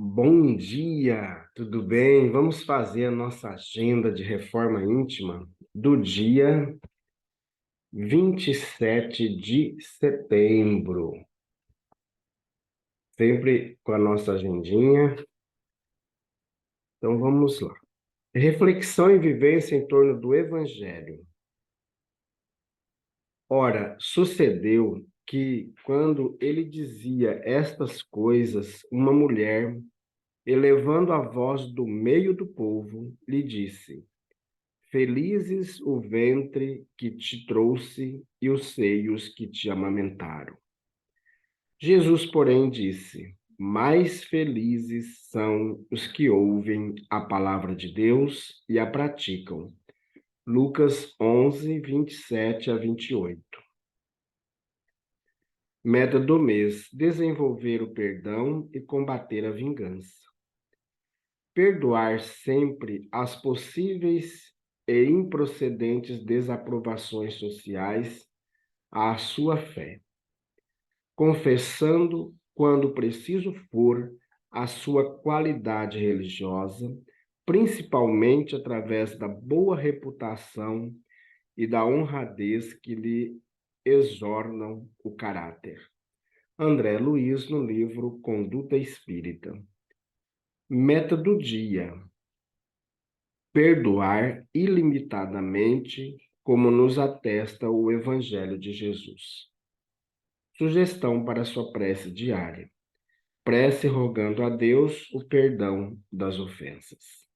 Bom dia, tudo bem? Vamos fazer a nossa agenda de reforma íntima do dia 27 de setembro. Sempre com a nossa agendinha. Então vamos lá. Reflexão e vivência em torno do Evangelho. Ora, sucedeu que, quando ele dizia estas coisas, uma mulher, elevando a voz do meio do povo, lhe disse: Felizes o ventre que te trouxe e os seios que te amamentaram. Jesus, porém, disse: Mais felizes são os que ouvem a palavra de Deus e a praticam. Lucas 11, 27 a 28. Meta do mês: desenvolver o perdão e combater a vingança. Perdoar sempre as possíveis e improcedentes desaprovações sociais à sua fé, confessando, quando preciso for, a sua qualidade religiosa, principalmente através da boa reputação e da honradez que lhe exornam o caráter. André Luiz, no livro Conduta Espírita. Meta do dia: perdoar ilimitadamente, como nos atesta o Evangelho de Jesus. Sugestão para sua prece diária: prece rogando a Deus o perdão das ofensas.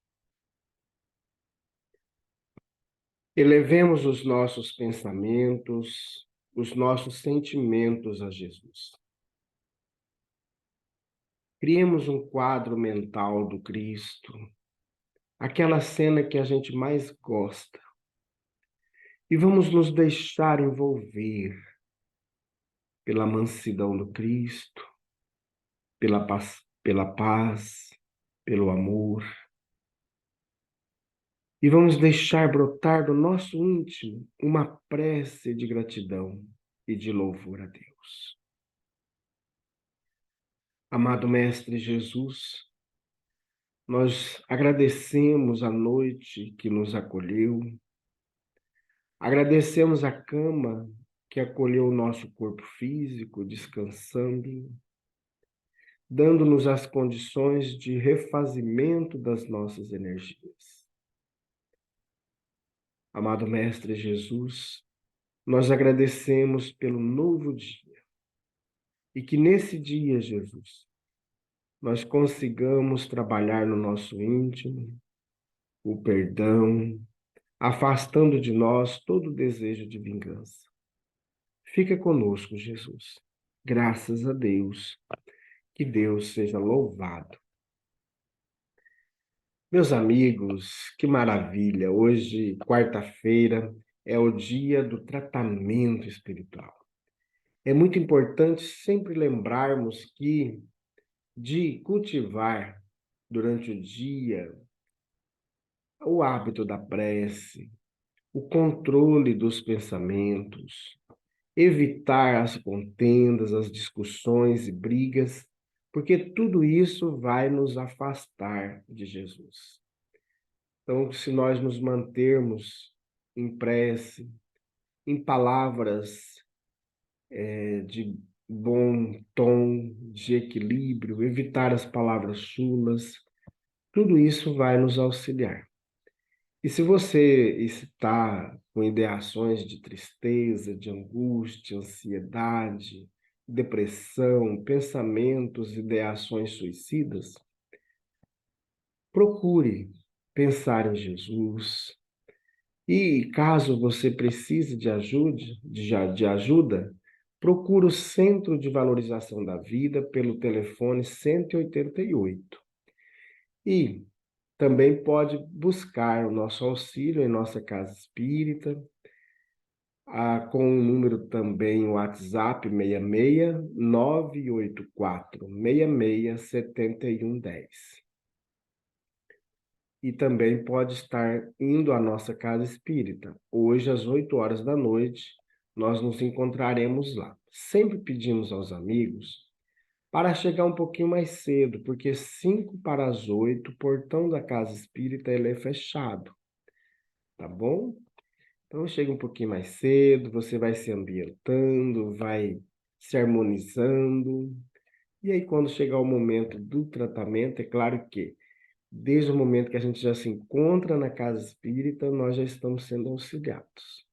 Elevemos os nossos pensamentos, os nossos sentimentos a Jesus. Criemos um quadro mental do Cristo, aquela cena que a gente mais gosta, e vamos nos deixar envolver pela mansidão do Cristo, pela paz, pelo amor. E vamos deixar brotar do nosso íntimo uma prece de gratidão e de louvor a Deus. Amado Mestre Jesus, nós agradecemos a noite que nos acolheu, agradecemos a cama que acolheu o nosso corpo físico, descansando, dando-nos as condições de refazimento das nossas energias. Amado Mestre Jesus, nós agradecemos pelo novo dia e que nesse dia, Jesus, nós consigamos trabalhar no nosso íntimo o perdão, afastando de nós todo o desejo de vingança. Fica conosco, Jesus. Graças a Deus. Que Deus seja louvado. Meus amigos, que maravilha! Hoje, quarta-feira, é o dia do tratamento espiritual. É muito importante sempre lembrarmos que de cultivar durante o dia o hábito da prece, o controle dos pensamentos, evitar as contendas, as discussões e brigas, porque tudo isso vai nos afastar de Jesus. Então, se nós nos mantermos em prece, em palavras de bom tom, de equilíbrio, evitar as palavras chulas, tudo isso vai nos auxiliar. E se você está com ideações de tristeza, de angústia, ansiedade, depressão, pensamentos, ideações suicidas, procure pensar em Jesus. E caso você precise de ajuda, procure o Centro de Valorização da Vida pelo telefone 188. E também pode buscar o nosso auxílio em nossa casa espírita, com o número também WhatsApp 66 984 66 7110. E também pode estar indo à nossa casa espírita. Hoje, às 8 horas da noite, nós nos encontraremos lá. Sempre pedimos aos amigos para chegar um pouquinho mais cedo, porque 7:55, o portão da casa espírita ele é fechado, tá bom? Então chega um pouquinho mais cedo, você vai se ambientando, vai se harmonizando, e aí quando chegar o momento do tratamento, é claro que desde o momento que a gente já se encontra na casa espírita, nós já estamos sendo auxiliados,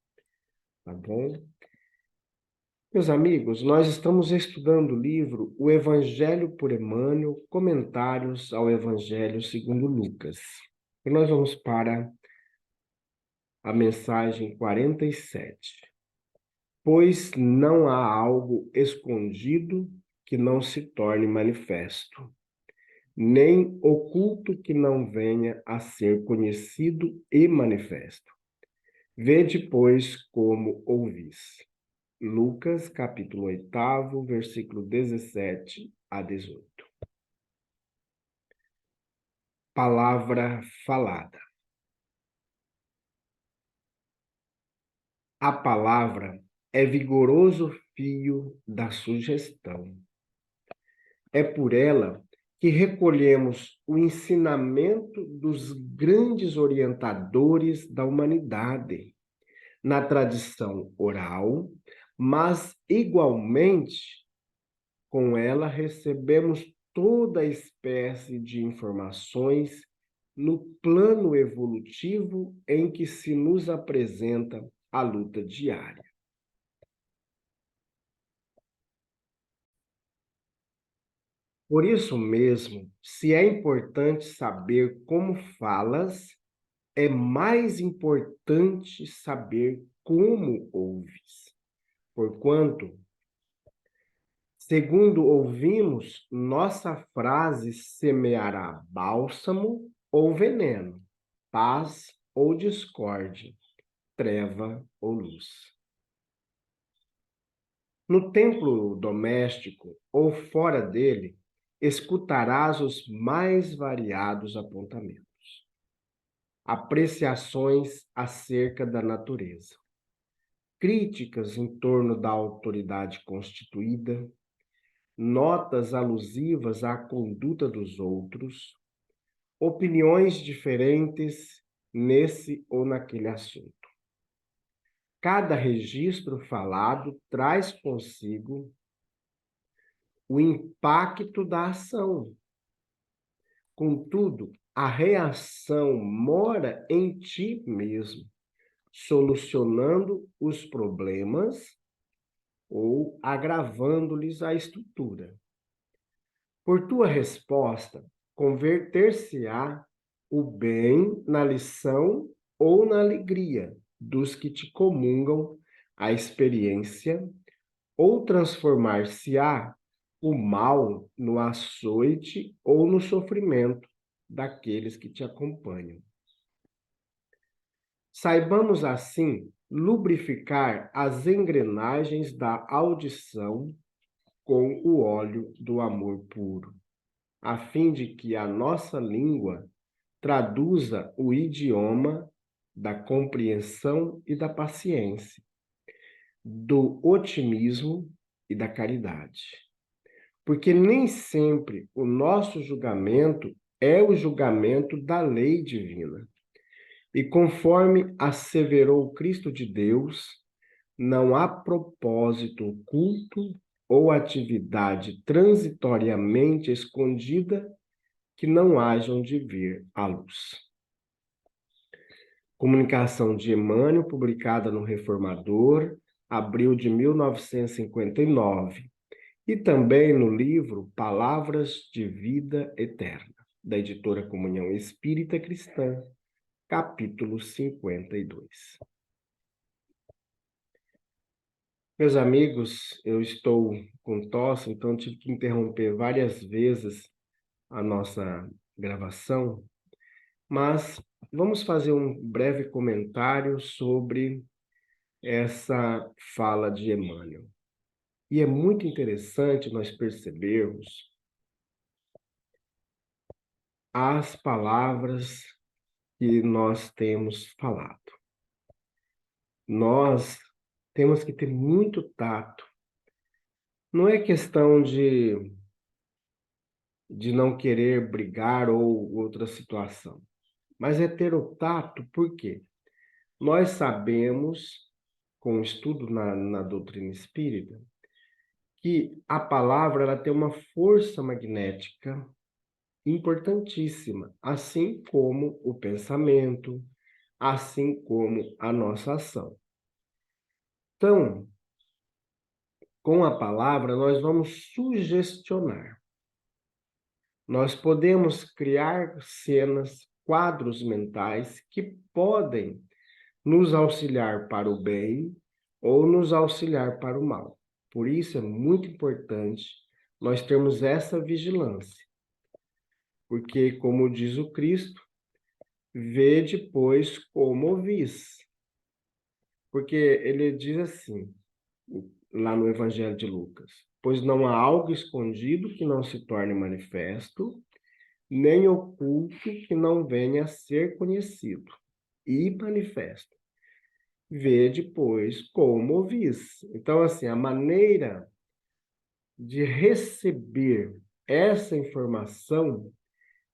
tá bom? Meus amigos, nós estamos estudando o livro O Evangelho por Emmanuel, Comentários ao Evangelho segundo Lucas. E nós vamos para a mensagem 47. Pois não há algo escondido que não se torne manifesto, nem oculto que não venha a ser conhecido e manifesto. Vede, pois, como ouvis. Lucas, capítulo 8, versículo 17 a 18. Palavra falada. A palavra é vigoroso fio da sugestão. É por ela que recolhemos o ensinamento dos grandes orientadores da humanidade, na tradição oral, mas igualmente com ela recebemos toda espécie de informações no plano evolutivo em que se nos apresenta a luta diária. Por isso mesmo, se é importante saber como falas, é mais importante saber como ouves. Porquanto, segundo ouvimos, nossa frase semeará bálsamo ou veneno, paz ou discórdia, treva ou luz. No templo doméstico ou fora dele, escutarás os mais variados apontamentos, apreciações acerca da natureza, críticas em torno da autoridade constituída, notas alusivas à conduta dos outros, opiniões diferentes nesse ou naquele assunto. Cada registro falado traz consigo o impacto da ação. Contudo, a reação mora em ti mesmo, solucionando os problemas ou agravando-lhes a estrutura. Por tua resposta, converter-se-á o bem na lição ou na alegria dos que te comungam a experiência, ou transformar-se-á o mal no açoite ou no sofrimento daqueles que te acompanham. Saibamos, assim, lubrificar as engrenagens da audição com o óleo do amor puro, a fim de que a nossa língua traduza o idioma da compreensão e da paciência, do otimismo e da caridade. Porque nem sempre o nosso julgamento é o julgamento da lei divina. E conforme asseverou Cristo de Deus, não há propósito oculto ou atividade transitoriamente escondida que não hajam de vir à luz. Comunicação de Emmanuel, publicada no Reformador, abril de 1959, e também no livro Palavras de Vida Eterna, da editora Comunhão Espírita Cristã, capítulo 52. Meus amigos, eu estou com tosse, então tive que interromper várias vezes a nossa gravação, mas vamos fazer um breve comentário sobre essa fala de Emmanuel. E é muito interessante nós percebermos as palavras que nós temos falado. Nós temos que ter muito tato. Não é questão de de não querer brigar ou outra situação. Mas é ter o tato, por quê? Nós sabemos, com o estudo na doutrina espírita, que a palavra ela tem uma força magnética importantíssima, assim como o pensamento, assim como a nossa ação. Então, com a palavra, nós vamos sugestionar. Nós podemos criar cenas, quadros mentais que podem nos auxiliar para o bem ou nos auxiliar para o mal. Por isso é muito importante nós termos essa vigilância, porque, como diz o Cristo, vede, pois, como ouvis. Porque ele diz assim, lá no Evangelho de Lucas: pois não há algo escondido que não se torne manifesto, nem oculto que não venha a ser conhecido e manifesto. Vede, pois, como ouvis. Então, assim, a maneira de receber essa informação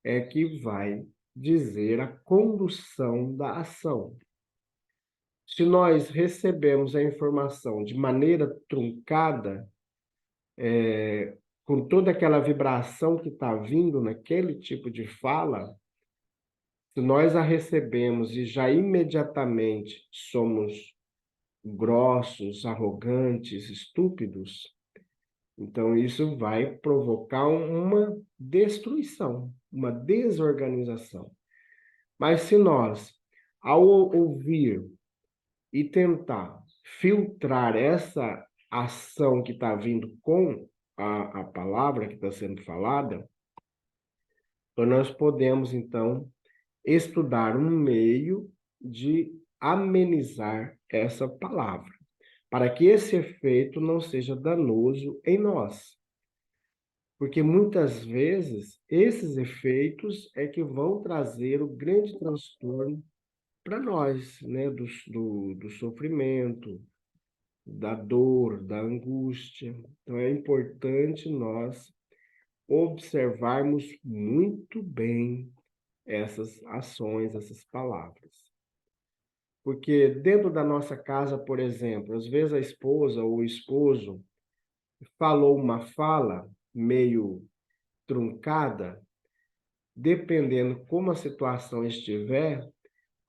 é que vai dizer a condução da ação. Se nós recebemos a informação de maneira truncada, com toda aquela vibração que está vindo naquele tipo de fala, se nós a recebemos e já imediatamente somos grossos, arrogantes, estúpidos, então isso vai provocar uma destruição, uma desorganização. Mas se nós, ao ouvir e tentar filtrar essa ação que está vindo com a palavra que está sendo falada, então nós podemos, então, estudar um meio de amenizar essa palavra, para que esse efeito não seja danoso em nós. Porque muitas vezes esses efeitos é que vão trazer o grande transtorno para nós, né? Do sofrimento, da dor, da angústia. Então é importante nós observarmos muito bem essas ações, essas palavras. Porque dentro da nossa casa, por exemplo, às vezes a esposa ou o esposo falou uma fala meio truncada, dependendo como a situação estiver,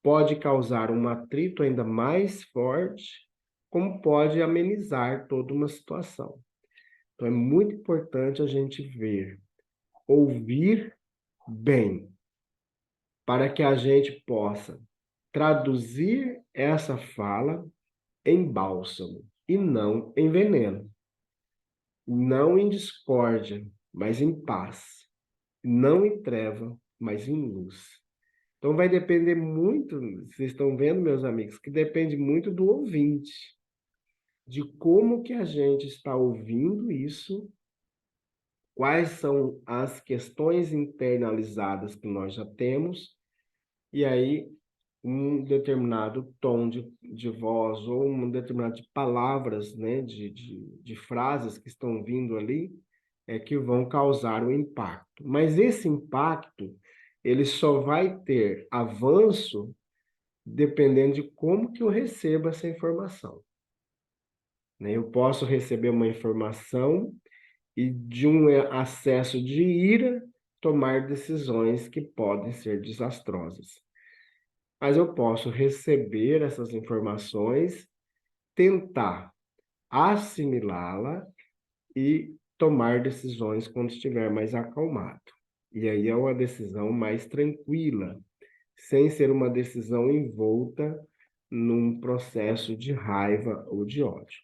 pode causar um atrito ainda mais forte, como pode amenizar toda uma situação. Então é muito importante a gente ver, ouvir bem, para que a gente possa traduzir essa fala em bálsamo e não em veneno, não em discórdia, mas em paz, não em treva, mas em luz. Então vai depender muito, vocês estão vendo, meus amigos, que depende muito do ouvinte, de como que a gente está ouvindo isso, quais são as questões internalizadas que nós já temos, e aí um determinado tom de voz ou um determinado de palavras, né, de frases que estão vindo ali, é que vão causar o impacto. Mas esse impacto, ele só vai ter avanço dependendo de como que eu recebo essa informação, né? Eu posso receber uma informação e de um acesso de ira tomar decisões que podem ser desastrosas. Mas eu posso receber essas informações, tentar assimilá-la e tomar decisões quando estiver mais acalmado. E aí é uma decisão mais tranquila, sem ser uma decisão envolta num processo de raiva ou de ódio.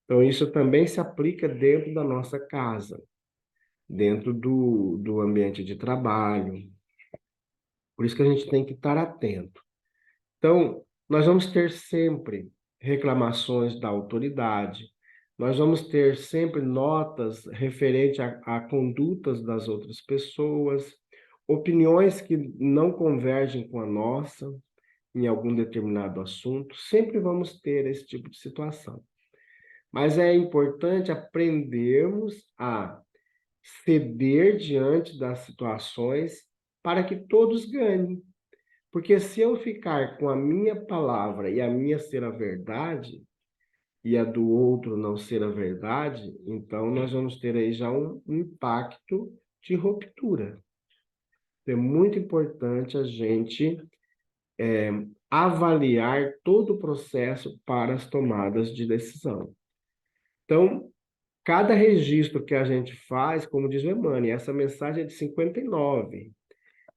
Então, isso também se aplica dentro da nossa casa, dentro do ambiente de trabalho. Por isso que a gente tem que estar atento. Então, nós vamos ter sempre reclamações da autoridade, nós vamos ter sempre notas referentes a condutas das outras pessoas, opiniões que não convergem com a nossa em algum determinado assunto, sempre vamos ter esse tipo de situação. Mas é importante aprendermos a ceder diante das situações para que todos ganhem. Porque se eu ficar com a minha palavra e a minha ser a verdade, e a do outro não ser a verdade, então nós vamos ter aí já um impacto de ruptura. É muito importante a gente avaliar todo o processo para as tomadas de decisão. Então, cada registro que a gente faz, como diz o Emmanuel, essa mensagem é de 59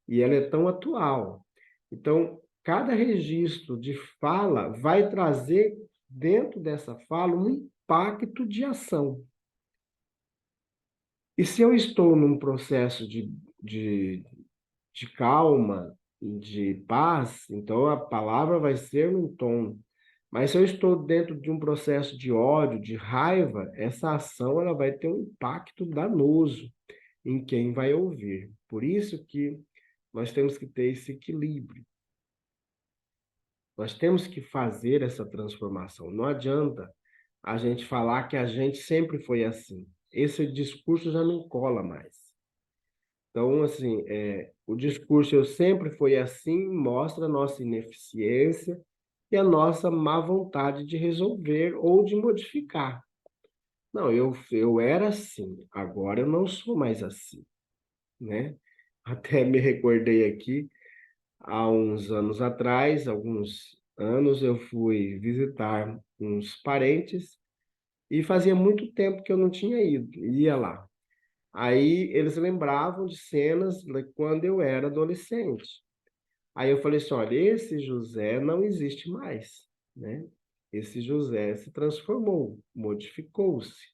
e ela é tão atual. Então, cada registro de fala vai trazer dentro dessa fala um impacto de ação. E se eu estou num processo de calma, de paz, então a palavra vai ser num tom. Mas se eu estou dentro de um processo de ódio, de raiva, essa ação ela vai ter um impacto danoso em quem vai ouvir. Por isso que nós temos que ter esse equilíbrio. Nós temos que fazer essa transformação. Não adianta a gente falar que a gente sempre foi assim. Esse discurso já não cola mais. Então, assim, o discurso eu sempre fui assim mostra a nossa ineficiência e a nossa má vontade de resolver ou de modificar. Não, eu era assim, agora eu não sou mais assim, né? Até me recordei aqui, há uns anos atrás, alguns anos, eu fui visitar uns parentes e fazia muito tempo que eu não tinha ido, ia lá. Aí eles lembravam de cenas quando eu era adolescente. Aí eu falei assim, olha, esse José não existe mais, né? Esse José se transformou, modificou-se.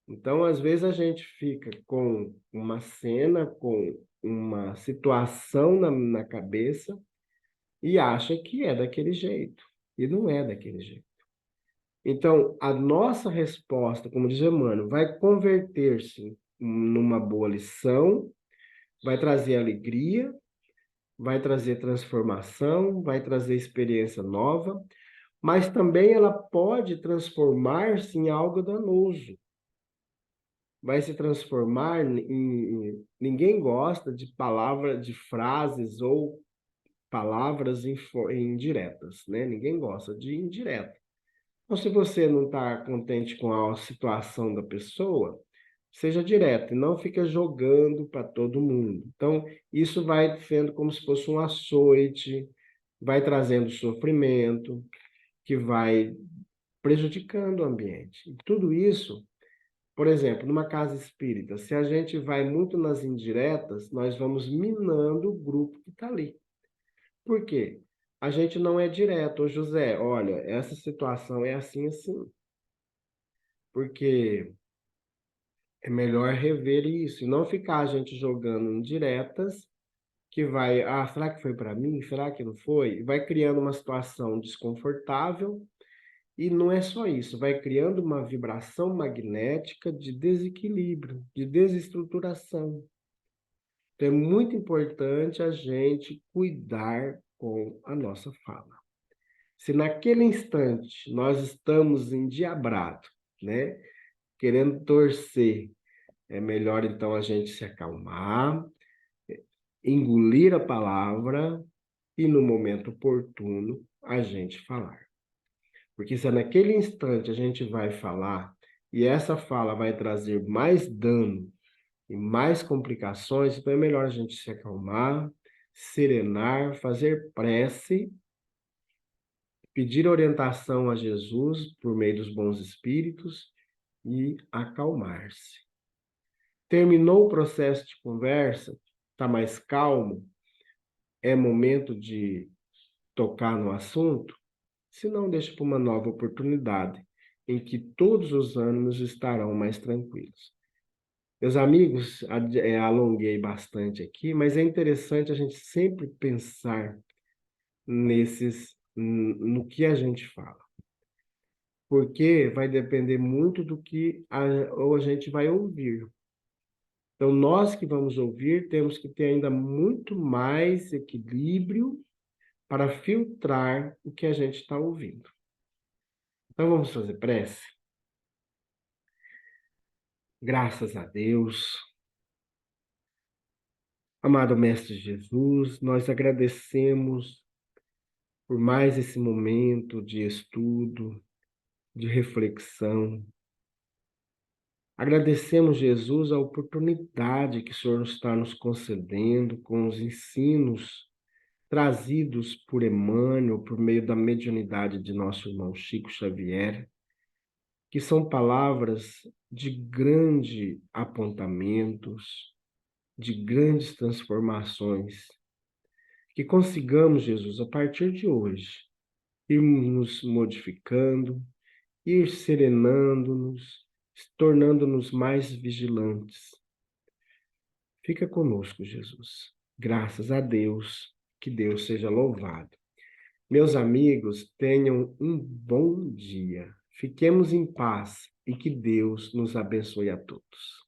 Então, às vezes a gente fica com uma cena, com uma situação na cabeça e acha que é daquele jeito. E não é daquele jeito. Então, a nossa resposta, como diz Emmanuel, vai converter-se numa boa lição, vai trazer alegria, vai trazer transformação, vai trazer experiência nova, mas também ela pode transformar-se em algo danoso. Vai se transformar em. Ninguém gosta de palavras, de frases ou palavras indiretas, né? Ninguém gosta de indireta. Então, se você não está contente com a situação da pessoa, seja direto e não fica jogando para todo mundo. Então, isso vai sendo como se fosse um açoite, vai trazendo sofrimento, que vai prejudicando o ambiente. E tudo isso, por exemplo, numa casa espírita, se a gente vai muito nas indiretas, nós vamos minando o grupo que está ali. Por quê? A gente não é direto. Ô, José, olha, essa situação é assim, assim. Porque é melhor rever isso e não ficar a gente jogando indiretas que vai, será que foi para mim? Será que não foi? E vai criando uma situação desconfortável e não é só isso, vai criando uma vibração magnética de desequilíbrio, de desestruturação. Então é muito importante a gente cuidar com a nossa fala. Se naquele instante nós estamos endiabrados, né, querendo torcer, é melhor então a gente se acalmar, engolir a palavra e no momento oportuno a gente falar. Porque se naquele instante a gente vai falar e essa fala vai trazer mais dano e mais complicações, então é melhor a gente se acalmar, serenar, fazer prece, pedir orientação a Jesus por meio dos bons espíritos e acalmar-se. Terminou o processo de conversa, está mais calmo, é momento de tocar no assunto? Se não, deixa para uma nova oportunidade, em que todos os ânimos estarão mais tranquilos. Meus amigos, alonguei bastante aqui, mas é interessante a gente sempre pensar no que a gente fala, porque vai depender muito do que ou a gente vai ouvir. Então, nós que vamos ouvir, temos que ter ainda muito mais equilíbrio para filtrar o que a gente está ouvindo. Então, vamos fazer prece? Graças a Deus, Amado Mestre Jesus, nós agradecemos por mais esse momento de estudo, de reflexão. Agradecemos, Jesus, a oportunidade que o Senhor está nos concedendo com os ensinos trazidos por Emmanuel, por meio da mediunidade de nosso irmão Chico Xavier, que são palavras de grande apontamentos, de grandes transformações. Que consigamos, Jesus, a partir de hoje, ir nos modificando, ir serenando-nos, tornando-nos mais vigilantes. Fica conosco, Jesus. Graças a Deus, que Deus seja louvado. Meus amigos, tenham um bom dia. Fiquemos em paz e que Deus nos abençoe a todos.